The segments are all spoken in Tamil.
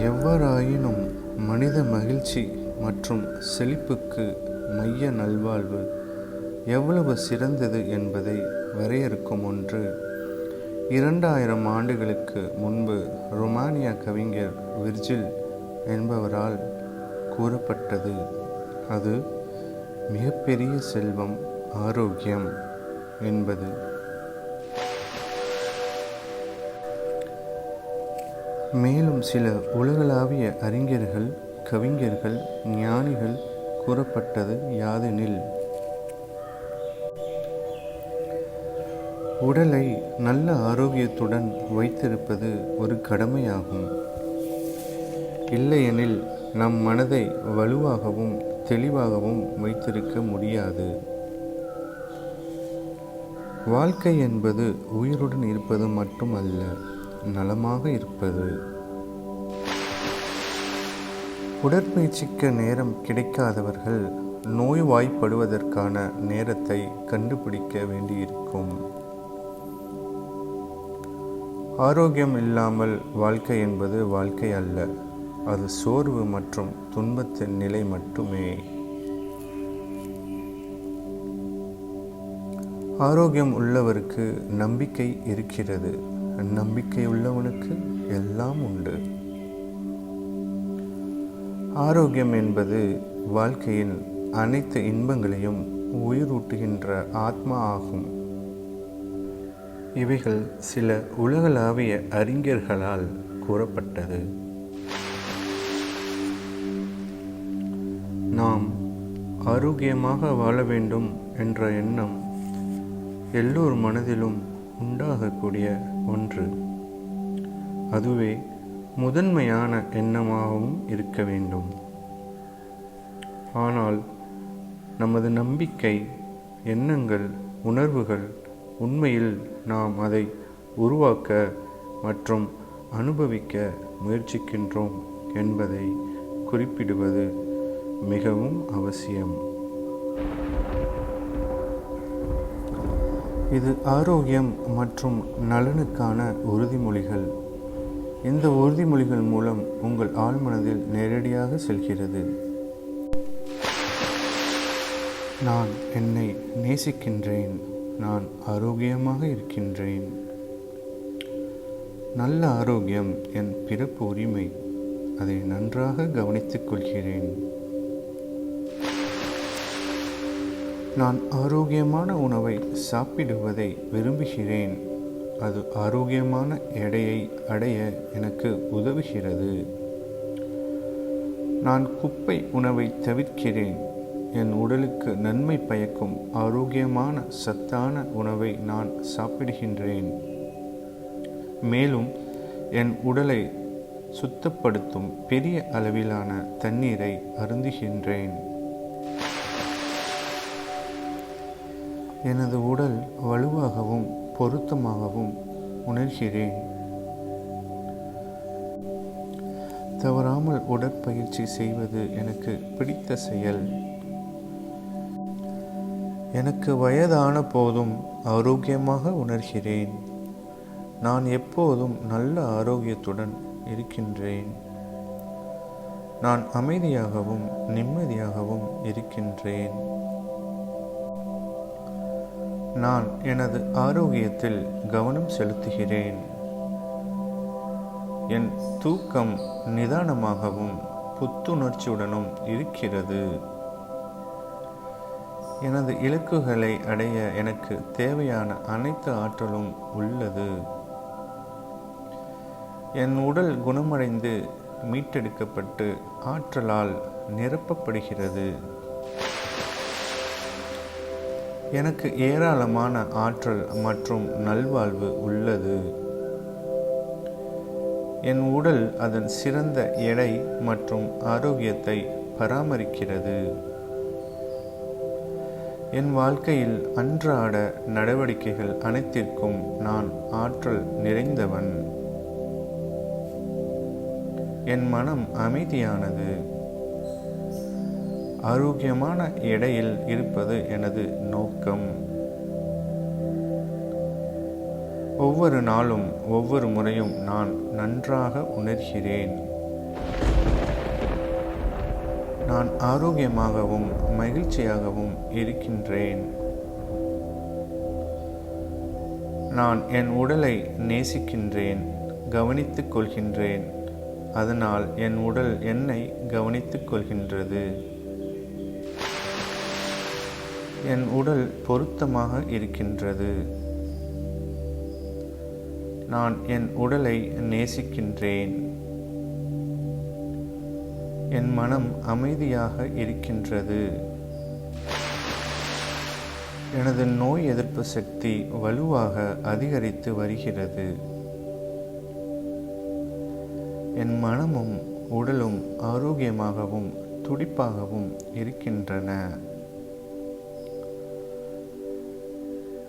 எவ்வாறாயினும் மனித மகிழ்ச்சி மற்றும் செழிப்புக்கு மைய நல்வாழ்வு எவ்வளவு சிறந்தது என்பதை வரையறுக்கும் ஒன்று 2000 ஆண்டுகளுக்கு முன்பு ரோமானிய கவிஞர் விர்ஜில் என்பவரால் கூறப்பட்டது. அது மிகப்பெரிய செல்வம் ஆரோக்கியம் என்பது. மேலும் சில உலகளாவிய அறிஞர்கள், கவிஞர்கள், ஞானிகள் கூறப்பட்டது யாதெனில், உடலை நல்ல ஆரோக்கியத்துடன் வைத்திருப்பது ஒரு கடமையாகும். இல்லையெனில் நம் மனதை வலுவாகவும் தெளிவாகவும் வைத்திருக்க முடியாது. வாழ்க்கை என்பது உயிருடன் இருப்பது மட்டுமல்ல, நலமாக இருப்பது. உடற்பயிற்சிக்கு நேரம் கிடைக்காதவர்கள் நோய்வாய்ப்படுவதற்கான நேரத்தை கண்டுபிடிக்க வேண்டியிருக்கும். ஆரோக்கியம் இல்லாமல் வாழ்க்கை என்பது வாழ்க்கை அல்ல, அது சோர்வு மற்றும் துன்பத்தின் நிலை மட்டுமே. ஆரோக்கியம் உள்ளவருக்கு நம்பிக்கை இருக்கிறது, நம்பிக்கை உள்ளவனுக்கு எல்லாம் உண்டு. ஆரோக்கியம் என்பது வாழ்க்கையின் அனைத்து இன்பங்களையும் உயிரூட்டுகின்ற ஆத்மா ஆகும். இவைகள் சில உலகளாவிய அறிஞர்களால் கூறப்பட்டது. நாம் ஆரோக்கியமாக வாழ வேண்டும் என்ற எண்ணம் எல்லோர் மனதிலும் உண்டாகக்கூடிய ஒன்று. அதுவே முதன்மையான எண்ணமாகவும் இருக்க வேண்டும். ஆனால் நமது நம்பிக்கை, எண்ணங்கள், உணர்வுகள் உண்மையில் நாம் அதை உருவாக்க மற்றும் அனுபவிக்க முயற்சிக்கின்றோம் என்பதை குறிப்பிடுவது மிகவும் அவசியம். இது ஆரோக்கியம் மற்றும் நலனுக்கான உறுதிமொழிகள். இந்த உறுதிமொழிகள் மூலம் உங்கள் ஆழ்மனதில் நேரடியாக செல்கிறது. நான் என்னை நேசிக்கின்றேன், நான் ஆரோக்கியமாக இருக்கின்றேன். நல்ல ஆரோக்கியம் என் பிறப்பு உரிமை, அதை நன்றாக கவனித்துக் கொள்கிறேன். நான் ஆரோக்கியமான உணவை சாப்பிடுவதை விரும்புகிறேன், அது ஆரோக்கியமான எடையை அடைய எனக்கு உதவுகிறது. நான் குப்பை உணவை தவிர்க்கிறேன், என் உடலுக்கு நன்மை பயக்கும் ஆரோக்கியமான சத்தான உணவை நான் சாப்பிடுகின்றேன். மேலும் என் உடலை சுத்தப்படுத்தும் பெரிய அளவிலான தண்ணீரை அருந்துகின்றேன். எனது உடல் வலுவாகவும் பொருத்தமாகவும் உணர்கிறேன். தவறாமல் உடற்பயிற்சி செய்வது எனக்கு பிடித்த செயல். எனக்கு வயதான போதும் ஆரோக்கியமாக உணர்கிறேன். நான் எப்போதும் நல்ல ஆரோக்கியத்துடன் இருக்கின்றேன். நான் அமைதியாகவும் நிம்மதியாகவும் இருக்கின்றேன். நான் எனது ஆரோக்கியத்தில் கவனம் செலுத்துகிறேன். என் தூக்கம் நிதானமாகவும் புத்துணர்ச்சியுடனும் இருக்கிறது. எனது இலக்குகளை அடைய எனக்கு தேவையான அனைத்து ஆற்றலும் உள்ளது. என் உடல் குணமடைந்து மீட்டெடுக்கப்பட்டு ஆற்றலால் நிரப்பப்படுகிறது. எனக்கு ஏராளமான ஆற்றல் மற்றும் நல்வாழ்வு உள்ளது. என் உடல் அதன் சிறந்த எடை மற்றும் ஆரோக்கியத்தை பராமரிக்கிறது. என் வாழ்க்கையில் அன்றாட நடவடிக்கைகள் அனைத்திற்கும் நான் ஆற்றல் நிறைந்தவன். என் மனம் அமைதியானது. ஆரோக்கியமான எடையில் இருப்பது எனது நோக்கம். ஒவ்வொரு நாளும் ஒவ்வொரு முறையும் நான் நன்றாக உணர்கிறேன். நான் ஆரோக்கியமாகவும் மகிழ்ச்சியாகவும் இருக்கின்றேன். நான் என் உடலை நேசிக்கின்றேன், கவனித்துக் கொள்கின்றேன். அதனால் என் உடல் என்னை கவனித்துக் கொள்கின்றது. என் உடல் பொருத்தமாக இருக்கின்றது. நான் என் உடலை நேசிக்கின்றேன். என் மனம் அமைதியாக இருக்கின்றது. எனது நோய் எதிர்ப்பு சக்தி வலுவாக அதிகரித்து வருகிறது. என் மனமும் உடலும் ஆரோக்கியமாகவும் துடிப்பாகவும் இருக்கின்றன.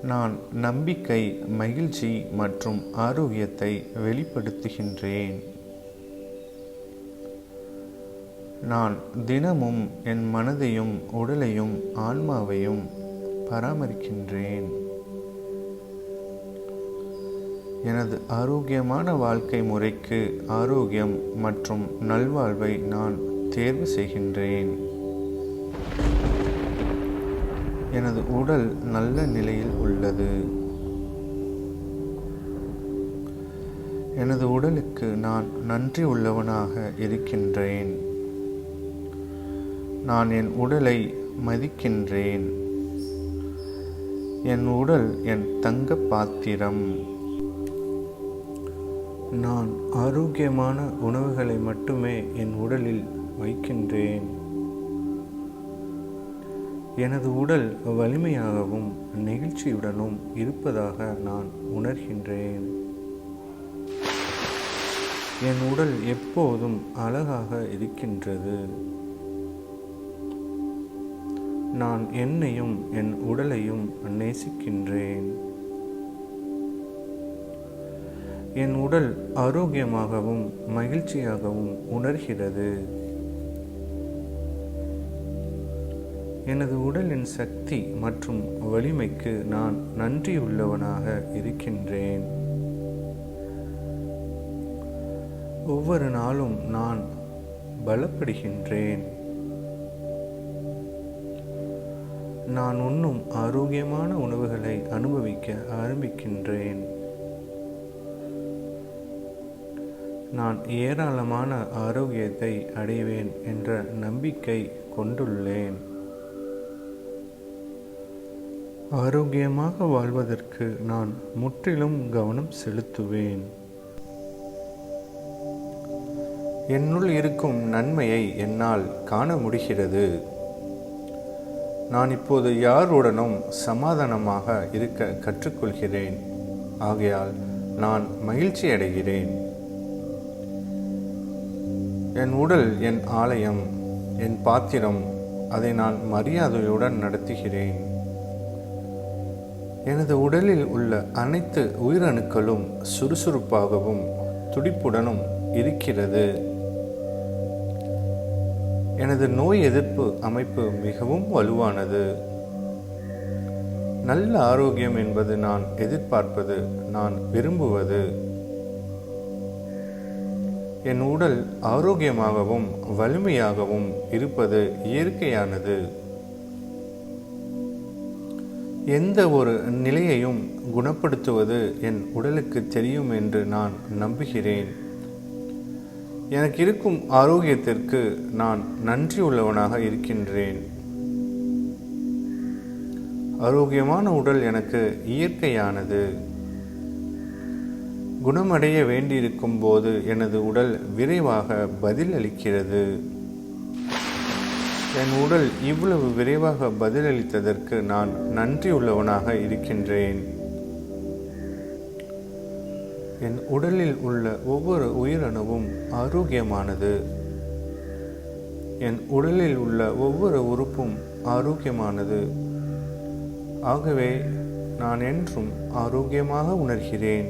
நான் நம்பிக்கை, மகிழ்ச்சி மற்றும் ஆரோக்கியத்தை வெளிப்படுத்துகின்றேன். நான் தினமும் என் மனதையும் உடலையும் ஆன்மாவையும் பராமரிக்கின்றேன். எனது ஆரோக்கியமான வாழ்க்கை முறைக்கு ஆரோக்கியம் மற்றும் நல்வாழ்வை நான் தேர்வு செய்கின்றேன். எனது உடல் நல்ல நிலையில் உள்ளது. எனது உடலுக்கு நான் நன்றி உள்ளவனாக இருக்கின்றேன். நான் என் உடலை மதிக்கின்றேன். என் உடல் என் தங்க பாத்திரம். நான் ஆரோக்கியமான உணவுகளை மட்டுமே என் உடலில் வைக்கின்றேன். எனது உடல் வலிமையாகவும் நெகிழ்ச்சியுடனும் இருப்பதாக நான் உணர்கின்றேன். என் உடல் எப்போதும் அழகாக இருக்கின்றது. நான் என்னையும் என் உடலையும் நேசிக்கின்றேன். என் உடல் ஆரோக்கியமாகவும் மகிழ்ச்சியாகவும் உணர்கிறது. எனது உடலின் சக்தி மற்றும் வலிமைக்கு நான் நன்றியுள்ளவனாக இருக்கின்றேன். ஒவ்வொரு நாளும் நான் பலப்படுகின்றேன். நான் உண்ணும் ஆரோக்கியமான உணவுகளை அனுபவிக்க ஆரம்பிக்கின்றேன். நான் ஏராளமான ஆரோக்கியத்தை அடைவேன் என்ற நம்பிக்கை கொண்டுள்ளேன். ஆரோக்கியமாக வாழ்வதற்கு நான் முற்றிலும் கவனம் செலுத்துவேன். என்னுள் இருக்கும் நன்மையை என்னால் காண முடிகிறது. நான் இப்போது யாருடனும் சமாதானமாக இருக்க கற்றுக்கொள்கிறேன். ஆகையால் நான் மகிழ்ச்சி அடைகிறேன். என் உடல் என் ஆலயம், என் பாத்திரம். அதை நான் மரியாதையுடன் நடத்துகிறேன். எனது உடலில் உள்ள அனைத்து உயிரணுக்களும் சுறுசுறுப்பாகவும் துடிப்புடனும் இருக்கிறது. எனது நோய் எதிர்ப்பு அமைப்பு மிகவும் வலுவானது. நல்ல ஆரோக்கியம் என்பது நான் எதிர்பார்ப்பது, நான் விரும்புவது. என் உடல் ஆரோக்கியமாகவும் வலிமையாகவும் இருப்பது இயற்கையானது. எந்த ஒரு நிலையையும் குணப்படுத்துவது என் உடலுக்கு தெரியும் என்று நான் நம்புகிறேன். எனக்கு இருக்கும் ஆரோக்கியத்திற்கு நான் நன்றி உள்ளவனாக இருக்கின்றேன். ஆரோக்கியமான உடல் எனக்கு இயற்கையானது. குணமடைய வேண்டியிருக்கும் போது எனது உடல் விரைவாக பதில் அளிக்கிறது. என் உடல் இவ்வளவு விரைவாக பதிலளித்ததற்கு நான் நன்றி உள்ளவனாக இருக்கின்றேன். என் உடலில் உள்ள ஒவ்வொரு உயிரணுவும் ஆரோக்கியமானது. என் உடலில் உள்ள ஒவ்வொரு உறுப்பும் ஆரோக்கியமானது. ஆகவே நான் என்றும் ஆரோக்கியமாக உணர்கிறேன்.